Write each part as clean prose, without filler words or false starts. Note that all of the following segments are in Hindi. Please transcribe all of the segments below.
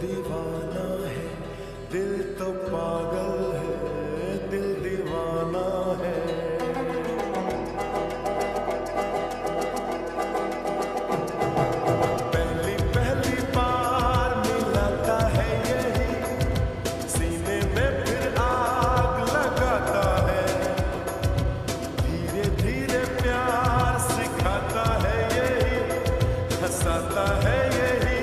दीवाना है, दिल तो पागल है, दिल दीवाना है। पहली पहली बार मिलाता है यही, सीने में फिर आग लगाता है। धीरे धीरे प्यार सिखाता है यही, हंसाता है यही।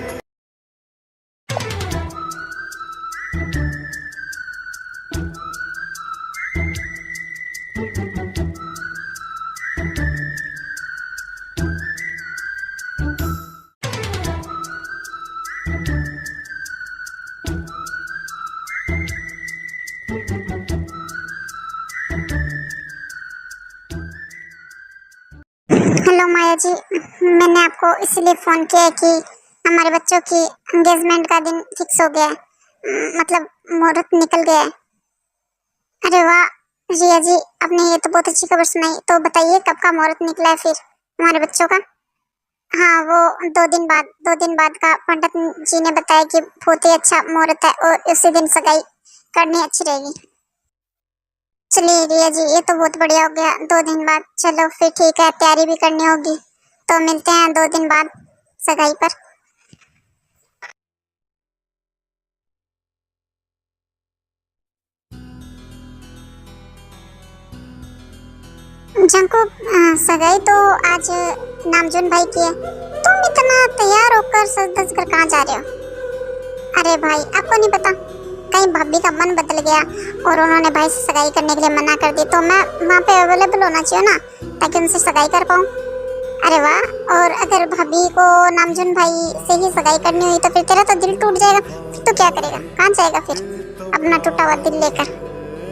हेलो माया जी, मैंने आपको इसलिए फ़ोन किया है कि हमारे बच्चों की एंगेजमेंट का दिन फिक्स हो गया है। मतलब मुहूर्त निकल गया है। अरे वाह रिया जी, आपने ये तो बहुत अच्छी खबर सुनाई। तो बताइए कब का मुहूर्त निकला है फिर हमारे बच्चों का? हाँ, वो 2 दिन बाद का पंडित जी ने बताया कि बहुत ही अच्छा मुहूर्त है और उसी दिन सगाई करनी अच्छी रहेगी। चलिए रिया जी, ये तो बहुत बढ़िया हो गया। 2 दिन बाद, चलो फिर ठीक है, तैयारी भी करनी होगी। तो मिलते हैं 2 दिन बाद सगाई पर। जंको, सगाई तो आज नामजून भाई की है। तुम इतना तैयार होकर सज धज कर कहाँ जा रहे हो? अरे भाई, आपको नहीं पता, कहीं भाभी का मन बदल गया और उन्होंने भाई से सगाई करने के लिए मना कर दी, तो मैं वहाँ पे अवेलेबल होना चाहिए ना, ताकि उनसे सगाई कर पाऊँ। अरे वाह, और अगर भाभी को नामजून भाई से ही सगाई करनी हुई तो फिर तेरा तो दिल टूट जाएगा। फिर तो क्या करेगा, कहाँ जाएगा फिर अपना टूटा हुआ दिल लेकर?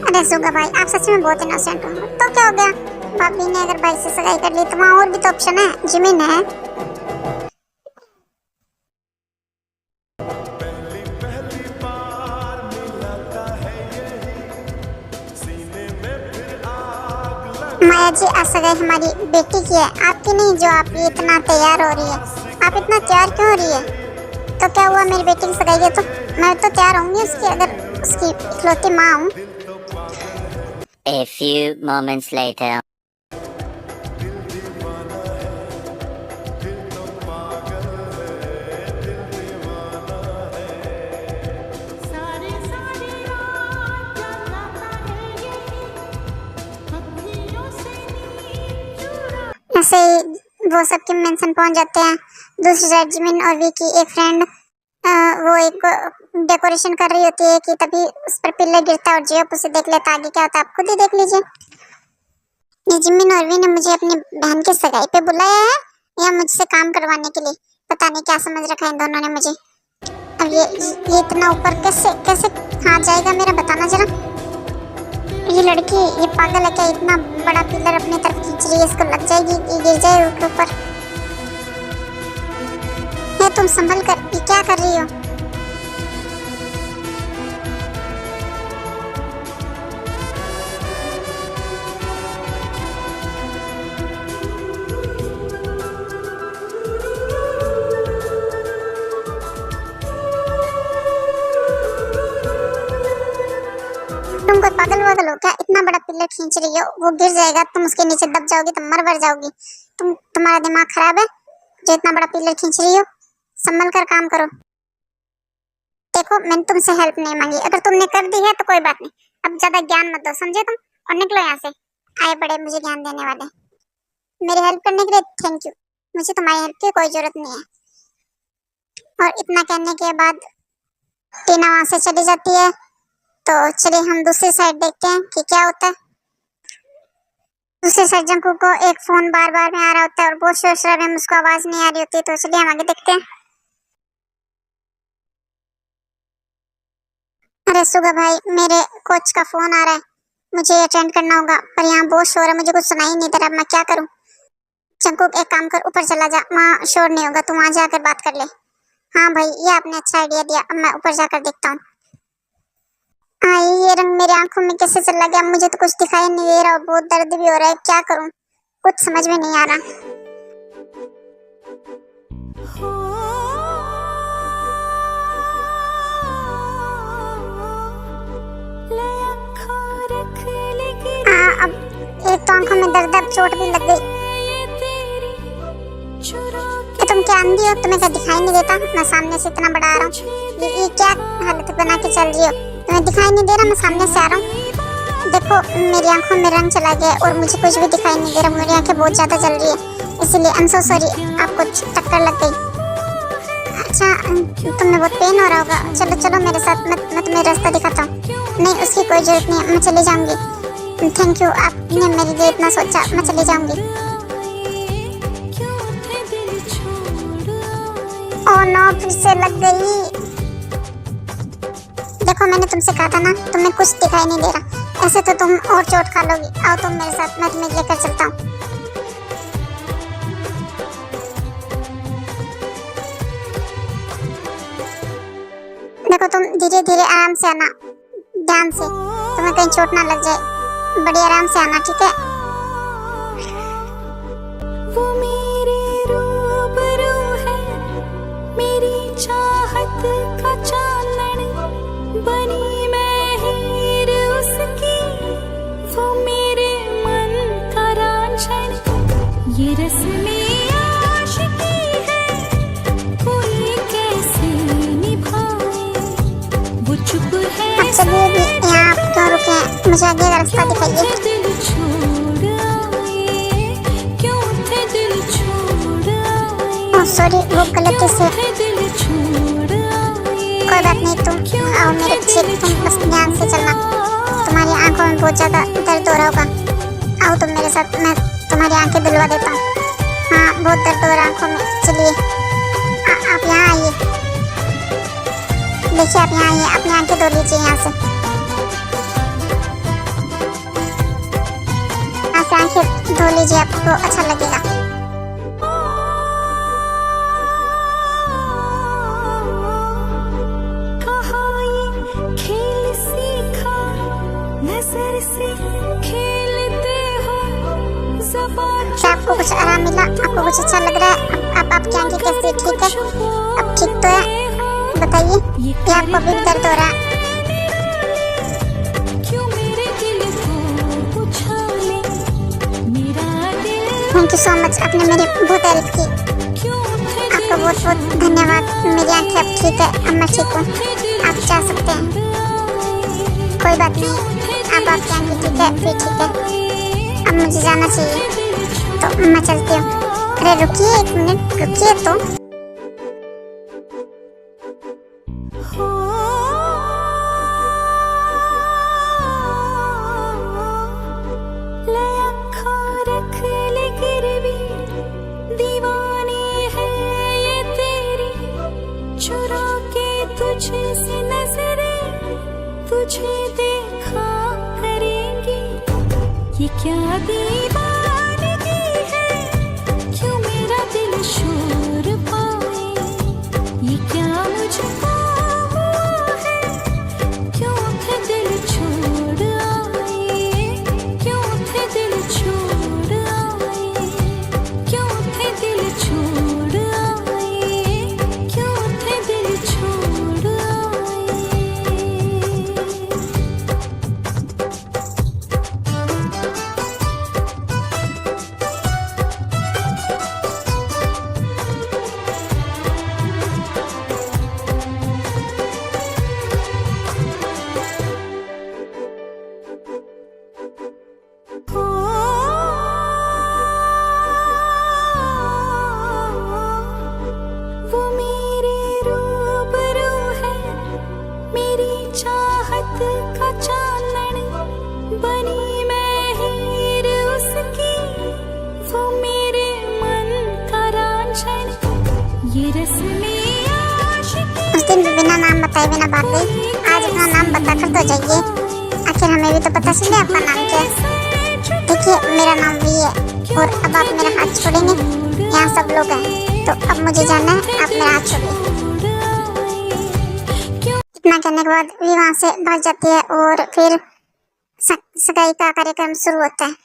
अरे सुगा भाई, आप सच में बहुत इनोसेंट हो। तो क्या हो गया, भाभी ने अगर भाई से सगाई कर ली तो वहाँ और भी तो ऑप्शन है, जमीन है। पहली पहली बार मिलाता है यही, सीने में फिर आग लगा। माया जी, आज सगाई हमारी बेटी की है, आपकी नहीं, जो आप ये इतना तैयार हो रही है। आप इतना तैयार क्यों हो रही है? तो क्या हुआ, मेरी बेटी की सगाई है तो मैं तो तैयार होंगी उसकी, अगर उसकी इकलौती माँ हूँ। A few moments later. ऐसे ही वो सबके मेंशन पहुंच जाते हैं। दूसरी साइड जिमिन और वी की एक फ्रेंड, वो एक डेकोरेशन कर रही होती है कि तभी उस पर पिल्ले गिरता है और जियोप उसे देख लेता है। आगे क्या होता है आप खुद ही देख लीजिए। ये जिमिन और वी ने मुझे अपनी बहन की सगाई पे बुलाया है या मुझसे काम करवाने के लिए, पता नहीं क्या समझ रखा है इन दोनों ने मुझे। अब ये इतना ऊपर कैसे कैसे हाथ जाएगा मेरा, बताना जरा। ये लड़की, ये पागल है क्या, इतना बड़ा पिलर अपनी तरफ खींच रही है, इसको लग जाएगी, ये गिर जाए उसके ऊपर। ये तुम संभल कर, ये क्या कर रही हो? तुम कोई पागल वागल हो क्या, इतना बड़ा पिलर खींच रही हो, वो गिर जाएगा, तुम उसके नीचे दब जाओगी तो मर जाओगी। तुम्हारा दिमाग खराब है जो इतना बड़ा पिलर खींच रही हो? संभल कर काम करो। देखो, मैंने तुमसे हेल्प नहीं मांगी, अगर तुमने कर दी है तो कोई बात नहीं। अब ज्यादा ज्ञान मत दो, समझे तुम, और निकलो यहाँ से। आए बड़े मुझे ज्ञान देने वाले, मेरी हेल्प करने के लिए थैंक यू, मुझे तुम्हारी हेल्प की कोई जरूरत नहीं है। और इतना कहने के बाद टीना वहां से चली जाती है। तो चलिए हम दूसरी साइड देखते हैं कि क्या होता है। दूसरी साइड जंकू को एक फोन बार बार में आ रहा होता है और बहुत शोर शराबे में उसको आवाज नहीं आ रही होती। तो चलिए हम आगे देखते हैं। अरे सुगा भाई, मेरे कोच का फोन आ रहा है, मुझे अटेंड करना होगा, पर यहाँ बहुत शोर है, मुझे कुछ सुनाई नहीं दे रहा, मैं क्या करूँ? जंकू एक काम कर, ऊपर चला जा, वहाँ शोर नहीं होगा, तू वहाँ जाकर बात कर ले। हाँ भाई, ये आपने अच्छा आइडिया दिया, अब मैं ऊपर जाकर देखता हूँ। ये रंग मेरी आंखों में कैसे चला गया, मुझे तो कुछ दिखाई नहीं दे रहा और बहुत दर्द भी हो रहा है, क्या करूं, कुछ समझ में नहीं आ रहा। चोट भी लग गई। कि तुम क्या अंधी हो, तुम्हें क्या दिखाई नहीं देता? मैं सामने से इतना बड़ा आ रहा हूँ, ये क्या हालत बना के चल रही हो? तुम्हें दिखाई नहीं दे रहा मैं सामने से आ रहा हूँ? देखो मेरी आंखों में रंग चला गया और मुझे कुछ भी दिखाई नहीं दे रहा। मेरी आंखें बहुत ज्यादा जल रही है, इसलिए आई एम सो सॉरी, आपको टक्कर लग गई। अच्छा तुम्हें बहुत पेन हो रहा होगा, चलो चलो मेरे साथ, मैं तुम्हें रास्ता दिखाता हूँ। नहीं उसकी कोई जरूरत नहीं है, मैं चली जाऊंगी। थैंक यू, आपने मेरे लिए इतना सोचा, मैं चली जाऊंगी। ओह नो, फिर से लग गई। देखो मैंने तुमसे कहा था ना, तुम्हें कुछ दिखाई नहीं दे रहा, ऐसे तो तुम और चोट खा लोगी। आओ तुम मेरे साथ, मैं तुम्हें लेकर चलता हूँ। देखो तुम धीरे धीरे आराम से आना, ध्यान से, तुम्हें कहीं चोट ना लग जाए। बड़ी आराम से आना, ठीक है? वो मेरे रूबरू है, मेरी चाहत का चांदन, बनी मैं हीर उसकी, वो मेरे मन का रांझन। ये रस्में आशिकी है, कोई कैसे निभाए, वो चुप है। अब चलिए भी, यहाँ आप क्यों रुके हैं? मुझे आगे का रास्ता दिखाइए। दिल छोड़ आए, क्यों थे दिल छोड़ आए, ओह सॉरी, वो गलती से। दिल छोड़ आए। कोई बात नहीं, तुम आओ मेरे पीछे, तुम बस ध्यान से चलना। तुम्हारी आंखों में बहुत ज्यादा दर्द हो रहा होगा। आओ तुम मेरे साथ, मैं तुम्हारी आंखें दिलवा देता हूँ। हाँ बहुत दर्द हो रहा है आंखों में। चलिए आप यहाँ आइए, देखिए आप यहाँ आइए, अपनी आंखें धो लीजिए यहाँ से। यहाँ से आंखें धो लीजिए, आपको अच्छा लगेगा। कहाँ ये खेल सीखा, नजर से खेलते हो, ज़बान क्या आपको कुछ आराम मिला? आपको कुछ अच्छा लग रहा है? अब आपकी आंखें कैसी, ठीक है? अब ठीक तो है? बताइए, ये आपको अभी भी दर्द हो रहा है? क्यों मेरे दिल को उछाले, मेरा दिल थैंक यू सो मच, आपने मेरी बहुत हेल्प की। क्यों थे आपका बहुत बहुत धन्यवाद। मेरी आंखें अब ठीक है, अब मैं ठीक हूँ, आप जा सकते हैं। कोई बात नहीं, अब आपकी आंखें ठीक है, फिर ठीक है। अब मुझे जाना चाहिए, तो मैं चलती हूँ। अरे रुकिए एक मिनट, रुकिए तो। हो। ले अखा रख ले गिरवी, दीवानी है ये तेरी, चुरा के तुझसे नजरें, तुझे देखा करेंगी। ये क्या दीवानगी है, क्यों मेरा दिल शोर पाए, ये क्या मुझको हुआ है, क्यों थे दिल छोड़ आए, क्यों थे दिल छोड़ आए, क्यों थे दिल छोड़ आए, क्यों थे दिल छोड़ आए। वो मेरे रूबरू है, मेरी चाहत का चांदन, बनी मैं हीर उसकी, वो मेरे मन का रांझन। ये रस्में आशिकी उस दिन भी बिना नाम बताए बिना भाग गई, आज अपना नाम बताकर तो जाइए। आखिर हमें भी तो पता चले आपका नाम क्या है। देखिए मेरा नाम वी है, और अब आप मेरा हाथ छोड़ेंगे? यहाँ सब लोग हैं, तो अब मुझे जाना है, आप मेरा हाथ छोड़िए। इतना कहने के बाद वी वहाँ से भाग जाती है और फिर सगाई का कार्यक्रम शुरू होता है।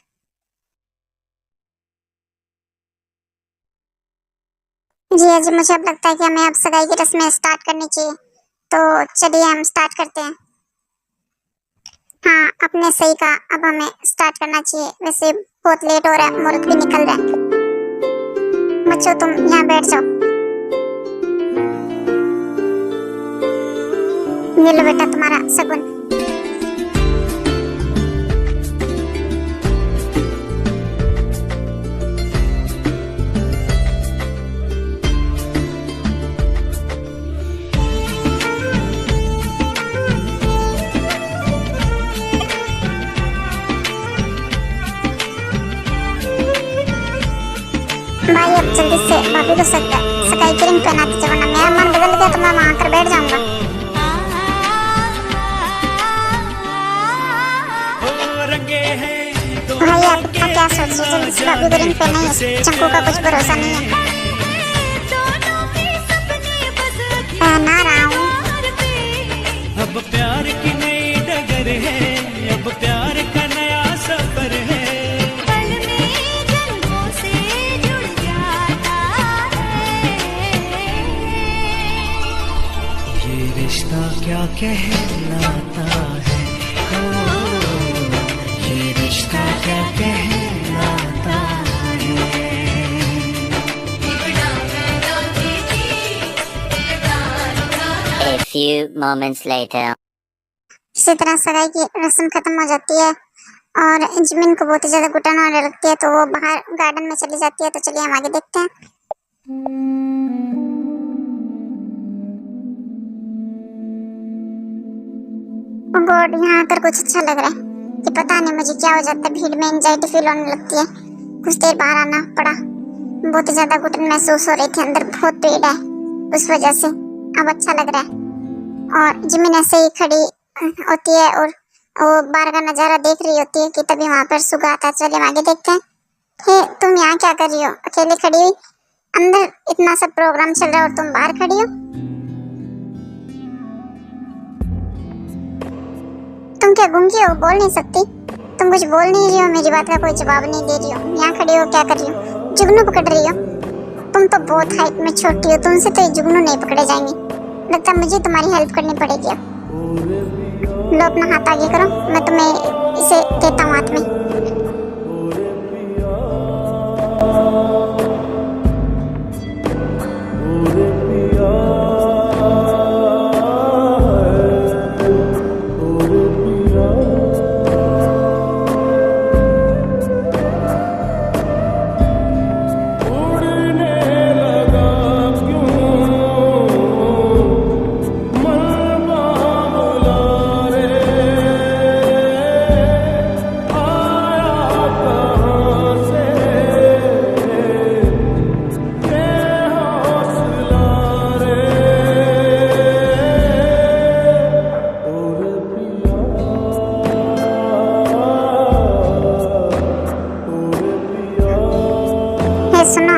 जी जी, मुझे अब लगता है कि हमें अब सगाई की रस्में स्टार्ट करनी चाहिए, तो चलिए हम स्टार्ट करते हैं। हाँ आपने सही कहा, अब हमें स्टार्ट करना चाहिए। वैसे बहुत लेट हो रहा है, मुहूर्त भी निकल रहा है। बच्चों तुम यहाँ बैठ जाओ। ये लो बेटा तुम्हारा शगुन। भाई अब जल्दी से भाभी को सगाई की रिंग पहना दीजिए, वरना मेरा मन बदल गया तो मैं वहां आकर बैठ जाऊंगा। भाई आप इतना क्या सोच रहे हो, जल्दी से भाभी को रिंग पहनाइए, चंकू का कुछ भरोसा नहीं है। पहना रहा हूँ। अब प्यार की नई डगर है, अब प्यार का नया सफर है। रिश्ता क्या कहलाता है, ये रिश्ता क्या कहलाता है। A few moments later. इसी तरह सगाई की रस्म खत्म हो जाती है और जिमिन को बहुत ही ज्यादा घुटन होने लगती है, तो वो बाहर गार्डन में चली जाती है। तो चलिए हम आगे देखते हैं। ओ गॉड, यहाँ आकर कुछ अच्छा लग रहा है कि पता नहीं मुझे क्या हो जाता है, भीड़ में एंजाइटी फील होने लगती है। कुछ देर बाहर आना पड़ा, बहुत ही ज्यादा घुटन महसूस हो रही थी, अंदर बहुत पीड़ है उस वजह से। अब अच्छा लग रहा है और जिमिन ऐसे ही खड़ी होती है और वो बाहर का नजारा देख रही होती है कि तभी वहां पर सुगा आता है। चलिए हम आगे देखते हैं। हे तुम यहाँ क्या कर रही हो, अकेले खड़ी हुई? अंदर इतना सब प्रोग्राम चल रहा है और तुम बाहर खड़ी हो? तुम क्या गूंगी हो, बोल नहीं सकती? तुम कुछ बोल नहीं रही हो, मेरी बात का कोई जवाब नहीं दे रही हो, यहाँ खड़ी हो क्या कर रही हो? जुगनू पकड़ रही हो? तुम तो बहुत हाइट में छोटी हो, तुमसे तो ये जुगनू नहीं पकड़े जाएंगे। लगता है मुझे तुम्हारी हेल्प करनी पड़ेगी। अब लो अपना हाथ आगे करो, मैं तुम्हें इसे देता हूँ हाथ में। सुनो,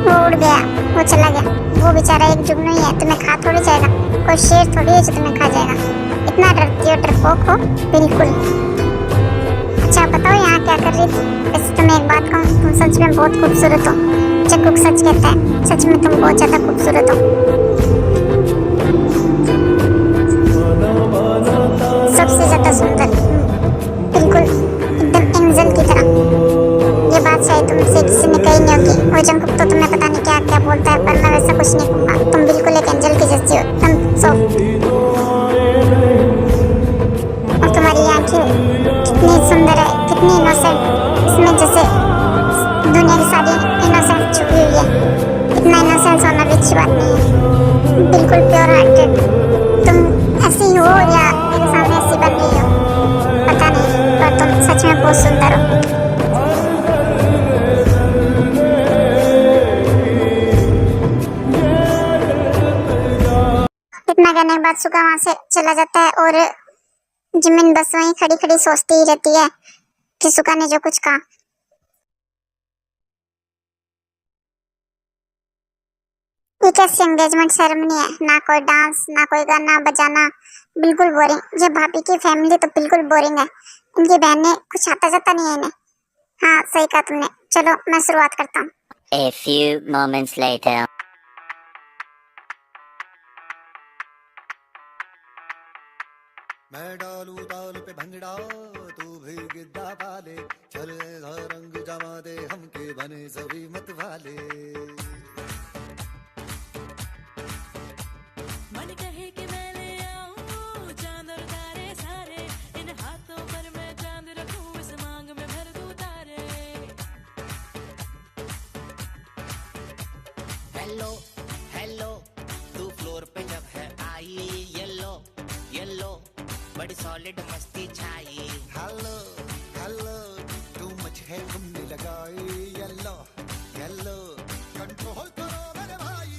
वो उड़ गया, वो चला गया। वो बेचारा एक जुगनू ही है, तुम्हें खा थोड़ी जाएगा। कोई शेर थोड़ी है जो तुम्हें खा जाएगा। इतना डरती हो, डरपोक हो बिल्कुल। अच्छा बताओ यहाँ क्या कर रही थी? वैसे तुम्हें एक बात कहूँ, तुम सच में बहुत खूबसूरत हो। जब कुक सच कहता है, सच में तुम बहुत ज्यादा खूबसूरत हो, सबसे ज्यादा सुंदर, बिल्कुल एकदम एंजल की तरह। ये बात शायद तुमसे किसी ने कही नहीं होगी। वो जंकुक तो तुम्हें पता नहीं क्या क्या बोलता है, पर मैं वैसा कुछ नहीं कहूँगा। तुम बिल्कुल एक एंजल की जैसी हो, तुम सॉफ्ट। और तुम्हारी आंखें कितनी सुंदर है, कितनी इनोसेंट, इसमें जैसे दुनिया की सारी इनोसेंस छुपी हुई है। इतना इनोसेंस होना भी अच्छी बात नहीं है, बिल्कुल प्योर हार्टेड। तुम ऐसी हो या मेरे सामने ऐसी बन रही हो पता नहीं, पर तुम सच में बहुत सुंदर हो। इतना कहने के बाद सुगा वहां से चला जाता है और जिमिन बस वहीं खड़ी खड़ी सोचती ही रहती है कि सुगा ने जो कुछ कहा। ये कैसी एंगेजमेंट सेरेमनी है, ना कोई डांस, ना कोई गाना बजाना, बिल्कुल बोरिंग। ये भाभी की फैमिली तो बिल्कुल बोरिंग है। इनकी बहनें कुछ आता जाता नहीं है इन्हें। हाँ सही कहा तुमने। चलो मैं शुरुआत करता हूँ। A few moments later. मैं डालू ताल पे भंगड़ा तू भी गिद्दा पाले चले ऐसा रंग जमा दे हमके बने सभी मत वाले मन कहे कि मैं ले आऊं चांद और तारे सारे इन हाथों पर मैं चांद रखूं इस मांग में भर दूं तारे हेलो हेलो तू फ्लोर पे जब है आई येलो येलो बड़ी सॉलिड मस्ती छाई हेलो हेलो तू मुझे घूमने लगाई येलो येलो कंट्रोल करो मेरे भाई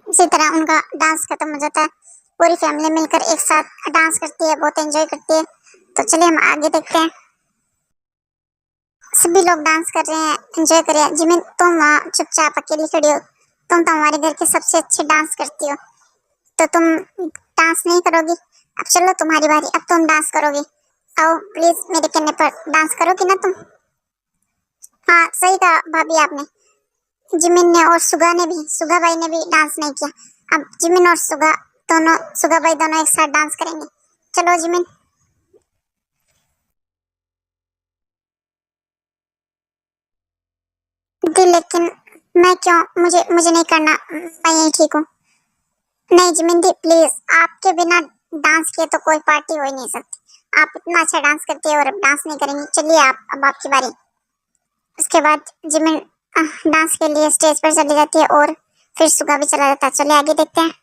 इसी तरह उनका डांस खत्म हो जाता है। पूरी फैमिली मिलकर एक साथ डांस करती है, बहुत एंजॉय करती है। तो चलिए हम आगे देखते हैं। सभी लोग डांस कर रहे हैं, एंजॉय कर रहे हैं। जिमिन तुम वहाँ चुपचाप अकेली खड़ी हो, तुम तो हमारे घर के सबसे अच्छे डांस करती हो, तो तुम डांस नहीं करोगी? अब चलो तुम्हारी बारी, अब तुम डांस करोगी। आओ प्लीज मेरे कहने पर डांस करोगी ना तुम? हाँ सही कहा भाभी आपने। जिमिन ने और सुगा भाई ने भी डांस नहीं किया। अब जिमिन और सुगा भाई दोनों एक साथ डांस करेंगे। चलो जिमिन। दी लेकिन मैं क्यों? मुझे नहीं करना, मैं यही ठीक हूँ। नहीं जिमिन दी प्लीज, आपके बिना डांस किए तो कोई पार्टी हो ही नहीं सकती। आप इतना अच्छा डांस करती है और अब डांस नहीं करेंगी। चलिए अब आपकी बारी। उसके बाद जिमिन डांस के लिए स्टेज पर चली जाती है और फिर सुगा भी चला जाता है। चलिए आगे देखते हैं।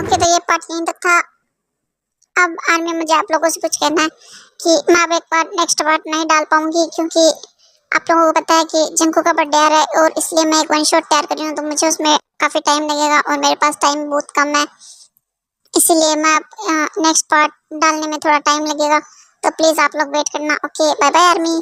ओके तो ये पार्ट यहीं तक था। अब आर्मी मुझे आप लोगों से कुछ कहना है कि मैं अब एक बार नेक्स्ट पार्ट नहीं डाल पाऊंगी, क्योंकि आप लोगों को पता है कि जिनको का बर्थडे आ रहा है और इसलिए मैं एक वन शॉट तैयार कर रही हूँ, तो मुझे उसमें काफ़ी टाइम लगेगा और मेरे पास टाइम बहुत कम है। इसीलिए मैं नेक्स्ट पार्ट डालने में थोड़ा टाइम लगेगा, तो प्लीज़ आप लोग वेट करना। Okay bye bye army.